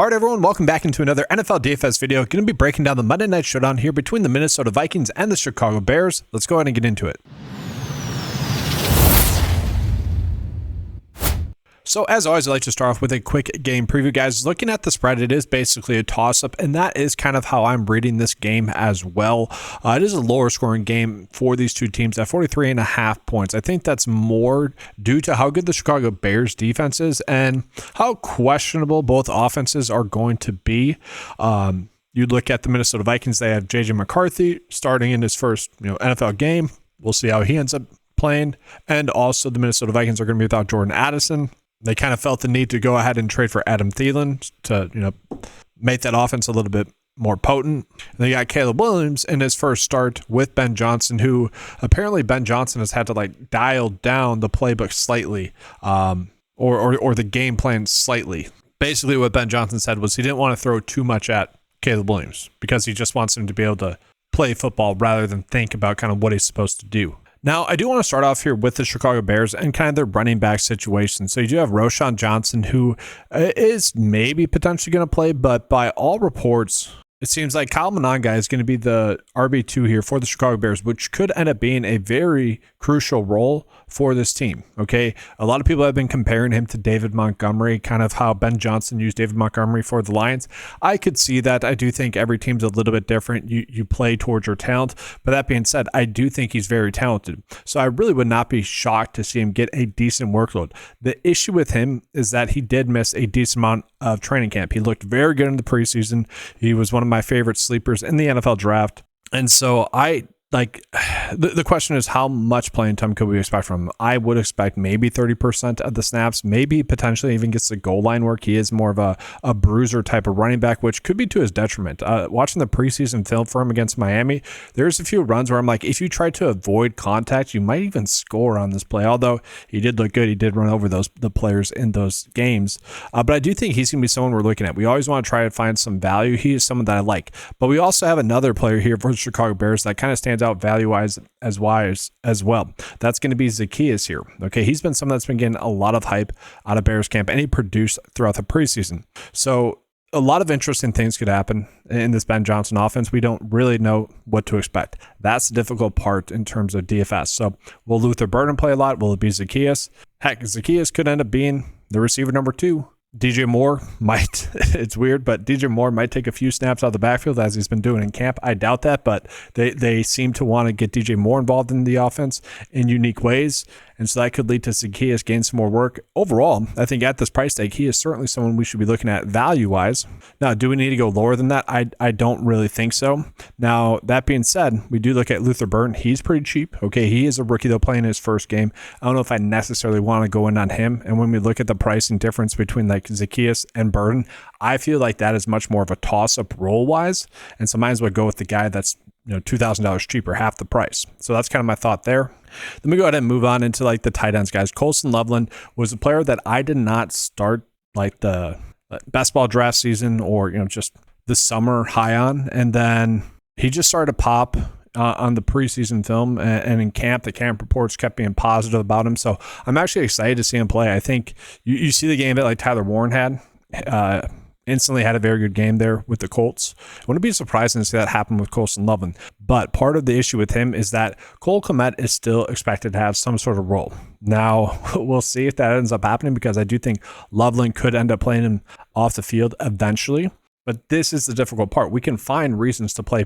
All right, everyone, welcome back into another NFL DFS video. Going to be breaking down the Monday Night Showdown here between the Minnesota Vikings and the Chicago Bears. Let's go ahead and get into it. So as always, I like to start off with a quick game preview, guys. Looking at the spread, it is basically a toss-up, and that is kind of how I'm reading this game as well. It is a lower scoring game for these two teams at 43.5 points. I think that's more due to how good the Chicago Bears defense is and how questionable both offenses are going to be. You look at the Minnesota Vikings, they have J.J. McCarthy starting in his first NFL game. We'll see how he ends up playing. And also the Minnesota Vikings are going to be without Jordan Addison. They kind of felt the need to go ahead and trade for Adam Thielen to, make that offense a little bit more potent. And they got Caleb Williams in his first start with Ben Johnson, who apparently Ben Johnson has had to dial down the playbook slightly, or the game plan slightly. Basically, what Ben Johnson said was he didn't want to throw too much at Caleb Williams because he just wants him to be able to play football rather than think about kind of what he's supposed to do. Now, I do want to start off here with the Chicago Bears and kind of their running back situation. So you do have Roschon Johnson, who is maybe potentially going to play, but by all reports, it seems like Kyle Monangai is going to be the RB2 here for the Chicago Bears, which could end up being a very crucial role for this team. Okay, a lot of people have been comparing him to David Montgomery, kind of how Ben Johnson used David Montgomery for the Lions. I could see that. I do think every team's a little bit different. You play towards your talent, but that being said, I do think he's very talented. So I really would not be shocked to see him get a decent workload. The issue with him is that he did miss a decent amount of training camp. He looked very good in the preseason. He was one of my favorite sleepers in the NFL draft. And so the question is, how much playing time could we expect from him? I would expect maybe 30% of the snaps, maybe potentially even gets the goal line work. He is more of a bruiser type of running back, which could be to his detriment. Watching the preseason film for him against Miami, there's a few runs where I'm like, if you try to avoid contact, you might even score on this play. Although he did look good, he did run over the players in those games. But I do think he's going to be someone we're looking at. We always want to try to find some value. He is someone that I like. But we also have another player here for the Chicago Bears that kind of stands out value-wise as well. That's going to be Zaccheaus here. Okay, he's been someone that's been getting a lot of hype out of Bears camp, and he produced throughout the preseason. So a lot of interesting things could happen in this Ben Johnson offense. We don't really know what to expect. That's the difficult part in terms of DFS. So will Luther Burden play a lot? Will it be Zaccheaus? Heck, Zaccheaus could end up being the receiver number 2. DJ Moore might, it's weird, but DJ Moore might take a few snaps out of the backfield as he's been doing in camp. I doubt that, but they seem to want to get DJ Moore involved in the offense in unique ways. And so that could lead to Zaccheaus gain some more work. Overall, I think at this price tag, he is certainly someone we should be looking at value-wise. Now, do we need to go lower than that? I don't really think so. Now, that being said, we do look at Luther Burden. He's pretty cheap. Okay, he is a rookie, though, playing his first game. I don't know if I necessarily want to go in on him. And when we look at the pricing difference between Zaccheaus and Burden, I feel like that is much more of a toss-up role-wise. And so might as well go with the guy that's $2,000 cheaper, half the price. So that's kind of my thought there. Let me go ahead and move on into the tight ends, guys. Colston Loveland was a player that I did not start the best ball draft season or just the summer high on, and then he just started to pop on the preseason film and in camp. The camp reports kept being positive about him, so I'm actually excited to see him play. I think you see the game that Tyler Warren had. Instantly had a very good game there with the Colts. I wouldn't be surprised to see that happen with Colston Loveland. But part of the issue with him is that Cole Kmet is still expected to have some sort of role. Now, we'll see if that ends up happening because I do think Loveland could end up playing him off the field eventually. But this is the difficult part. We can find reasons to play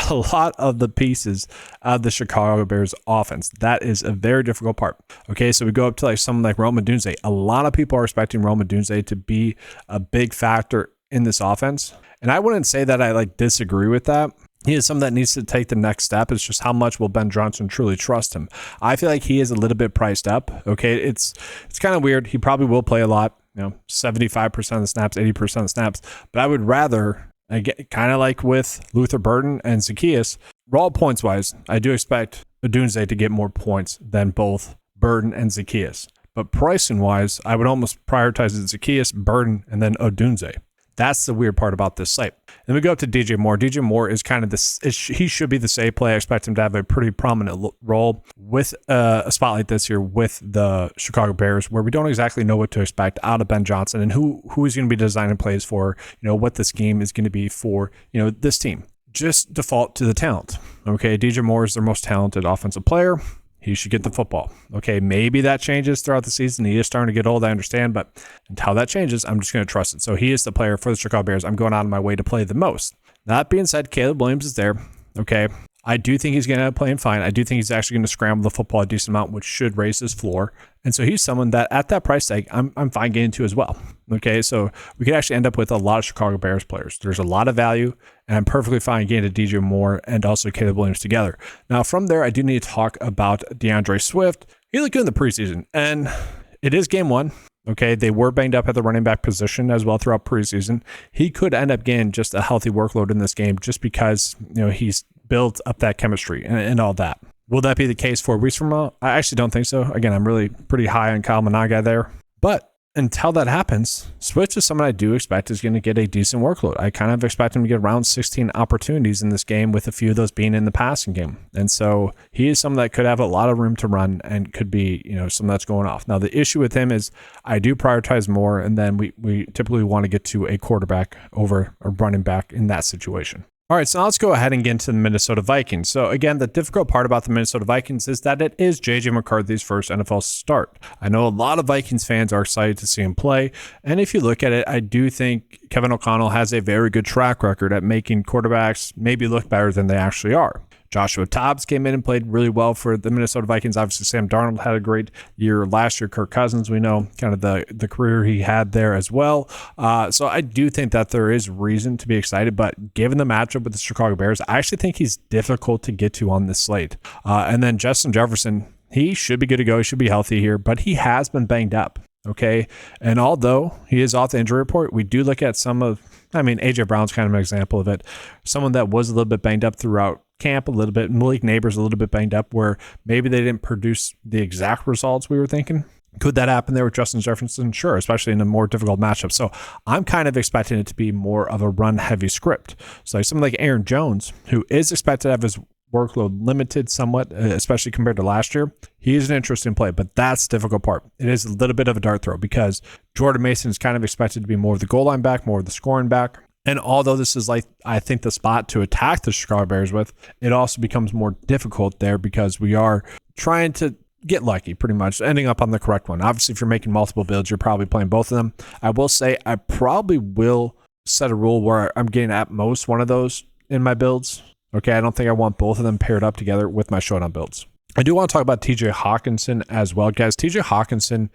a lot of the pieces of the Chicago Bears offense. That is a very difficult part. Okay, so we go up to someone like Rome Odunze. A lot of people are expecting Rome Odunze to be a big factor in this offense. And I wouldn't say that I disagree with that. He is someone that needs to take the next step. It's just how much will Ben Johnson truly trust him. I feel like he is a little bit priced up. Okay, it's kind of weird. He probably will play a lot. 75% of the snaps, 80% of the snaps. But I would rather, kind of like with Luther Burden and Zaccheaus, raw points wise, I do expect Odunze to get more points than both Burden and Zaccheaus. But pricing wise, I would almost prioritize Zaccheaus, Burden, and then Odunze. That's the weird part about this slate. Then we go up to DJ Moore. DJ Moore is kind of this, he should be the safe play. I expect him to have a pretty prominent role with a spotlight this year with the Chicago Bears, where we don't exactly know what to expect out of Ben Johnson and who he's going to be designing plays for, what the scheme is going to be for, this team. Just default to the talent. Okay, DJ Moore is their most talented offensive player. He should get the football. Okay, maybe that changes throughout the season. He is starting to get old, I understand, but until that changes, I'm just going to trust it. So he is the player for the Chicago Bears I'm going out of my way to play the most. That being said, Caleb Williams is there. Okay, I do think he's going to end up playing fine. I do think he's actually going to scramble the football a decent amount, which should raise his floor. And so he's someone that at that price tag, I'm fine getting to as well. Okay, so we could actually end up with a lot of Chicago Bears players. There's a lot of value, and I'm perfectly fine getting to DJ Moore and also Caleb Williams together. Now, from there, I do need to talk about DeAndre Swift. He looked good in the preseason, and it is game one. Okay, they were banged up at the running back position as well throughout preseason. He could end up getting just a healthy workload in this game just because, he's built up that chemistry and all that. Will that be the case 4 weeks from now? I actually don't think so. Again, I'm really pretty high on Kyle Managa there. But until that happens, Swift is someone I do expect is going to get a decent workload. I kind of expect him to get around 16 opportunities in this game, with a few of those being in the passing game. And so he is someone that could have a lot of room to run and could be, someone that's going off. Now, the issue with him is I do prioritize more, and then we typically want to get to a quarterback over a running back in that situation. All right, so now let's go ahead and get into the Minnesota Vikings. So again, the difficult part about the Minnesota Vikings is that it is J.J. McCarthy's first NFL start. I know a lot of Vikings fans are excited to see him play, and if you look at it, I do think Kevin O'Connell has a very good track record at making quarterbacks maybe look better than they actually are. Joshua Dobbs came in and played really well for the Minnesota Vikings. Obviously, Sam Darnold had a great year last year. Kirk Cousins, we know kind of the career he had there as well. So I do think that there is reason to be excited, but given the matchup with the Chicago Bears, I actually think he's difficult to get to on this slate. And then Justin Jefferson, he should be good to go. He should be healthy here, but he has been banged up. Okay. And although he is off the injury report, we do look at AJ Brown's kind of an example of it. Someone that was a little bit banged up throughout camp a little bit. Malik Neighbors a little bit banged up, where maybe they didn't produce the exact results we were thinking. Could that happen there with Justin Jefferson? Sure, especially in a more difficult matchup. So I'm kind of expecting it to be more of a run-heavy script. So like someone like Aaron Jones, who is expected to have his workload limited somewhat, especially compared to last year. He is an interesting play, but that's the difficult part. It is a little bit of a dart throw because Jordan Mason is kind of expected to be more of the goal line back, more of the scoring back. And although this is I think the spot to attack the Chicago Bears with, it also becomes more difficult there because we are trying to get lucky, pretty much, ending up on the correct one. Obviously, if you're making multiple builds, you're probably playing both of them. I will say I probably will set a rule where I'm getting at most one of those in my builds. Okay, I don't think I want both of them paired up together with my showdown builds. I do want to talk about TJ Hawkinson as well, guys. TJ Hawkinson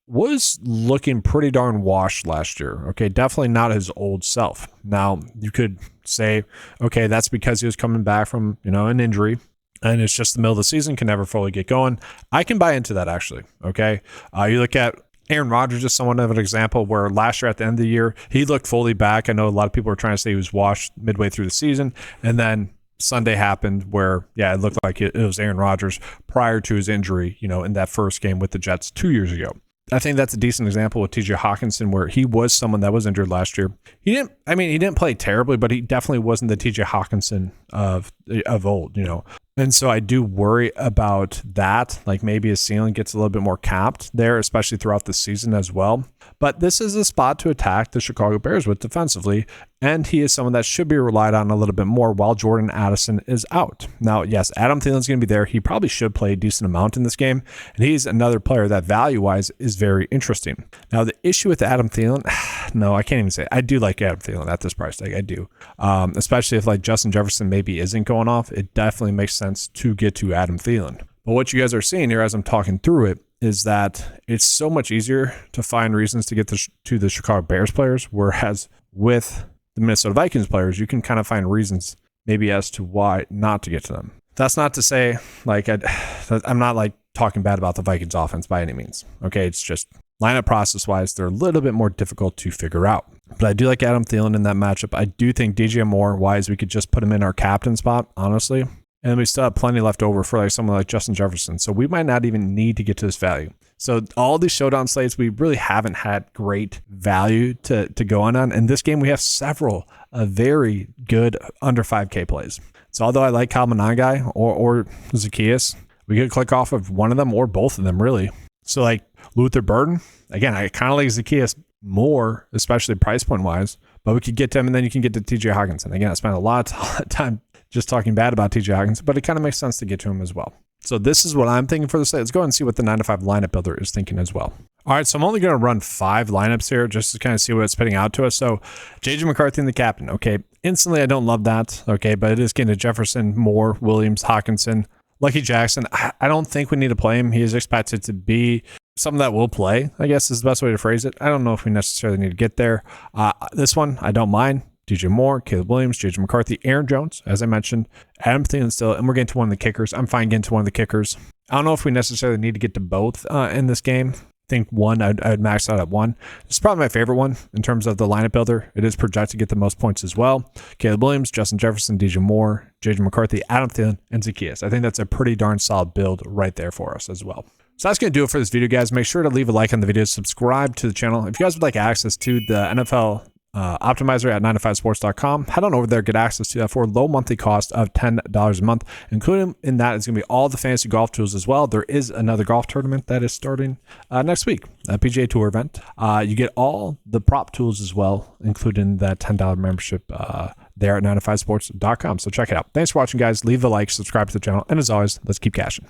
was looking pretty darn washed last year. Okay, definitely not his old self. Now, you could say, okay, that's because he was coming back from, an injury, and it's just the middle of the season, can never fully get going. I can buy into that, actually. Okay, you look at Aaron Rodgers is somewhat of an example where last year at the end of the year, he looked fully back. I know a lot of people were trying to say he was washed midway through the season, and then Sunday happened where, it looked like it was Aaron Rodgers prior to his injury, in that first game with the Jets 2 years ago. I think that's a decent example with TJ Hawkinson, where he was someone that was injured last year. He didn't play terribly, but he definitely wasn't the TJ Hawkinson of old, And so I do worry about that. Like maybe his ceiling gets a little bit more capped there, especially throughout the season as well. But this is a spot to attack the Chicago Bears with defensively. And he is someone that should be relied on a little bit more while Jordan Addison is out. Now, yes, Adam Thielen's going to be there. He probably should play a decent amount in this game. And he's another player that value-wise is very interesting. Now, the issue with Adam Thielen, no, I can't even say it. I do like Adam Thielen at this price tag. I do. Especially if Justin Jefferson maybe isn't going off. It definitely makes sense to get to Adam Thielen. But what you guys are seeing here as I'm talking through it is that it's so much easier to find reasons to get to the Chicago Bears players, whereas with the Minnesota Vikings players, you can kind of find reasons maybe as to why not to get to them. That's not to say I'm not talking bad about the Vikings offense by any means. Okay, it's just lineup process wise, they're a little bit more difficult to figure out. But I do like Adam Thielen in that matchup. I do think DJ Moore wise, we could just put him in our captain spot, honestly. And we still have plenty left over for like someone like Justin Jefferson. So we might not even need to get to this value. So all these showdown slates, we really haven't had great value to go on. In this game, we have several very good under 5K plays. So although I like Kyle Monangai or Zacchaeus, we could click off of one of them or both of them, really. So like Luther Burden, again, I kind of like Zacchaeus more, especially price point wise, but we could get to him and then you can get to TJ Hawkinson. Again, I spent a lot of time just talking bad about TJ Hawkinson, but it kind of makes sense to get to him as well. So this is what I'm thinking for the slate. Let's go ahead and see what the 9-to-5 lineup builder is thinking as well. All right, so I'm only going to run 5 lineups here just to kind of see what it's spitting out to us. So JJ McCarthy and the captain. Okay, instantly I don't love that. Okay, but it is getting to Jefferson, Moore, Williams, Hawkinson, Lucky Jackson. I don't think we need to play him. He is expected to be something that will play, I guess is the best way to phrase it. I don't know if we necessarily need to get there. This one, I don't mind. DJ Moore, Caleb Williams, JJ McCarthy, Aaron Jones, as I mentioned, Adam Thielen still, and we're getting to one of the kickers. I'm fine getting to one of the kickers. I don't know if we necessarily need to get to both in this game. I think one, I'd max out at 1. It's probably my favorite one in terms of the lineup builder. It is projected to get the most points as well. Caleb Williams, Justin Jefferson, DJ Moore, JJ McCarthy, Adam Thielen, and Zacchaeus. I think that's a pretty darn solid build right there for us as well. So that's going to do it for this video, guys. Make sure to leave a like on the video, subscribe to the channel. If you guys would like access to the NFL optimizer at 9to5sports.com, head on over there, get access to that for a low monthly cost of $10 a month. Including in that is going to be all the fantasy golf tools as well. There is another golf tournament that is starting next week, a PGA Tour event. You get all the prop tools as well, including that $10 membership there at 9to5sports.com. So check it out. Thanks for watching, guys. Leave a like, subscribe to the channel, and as always, let's keep cashing.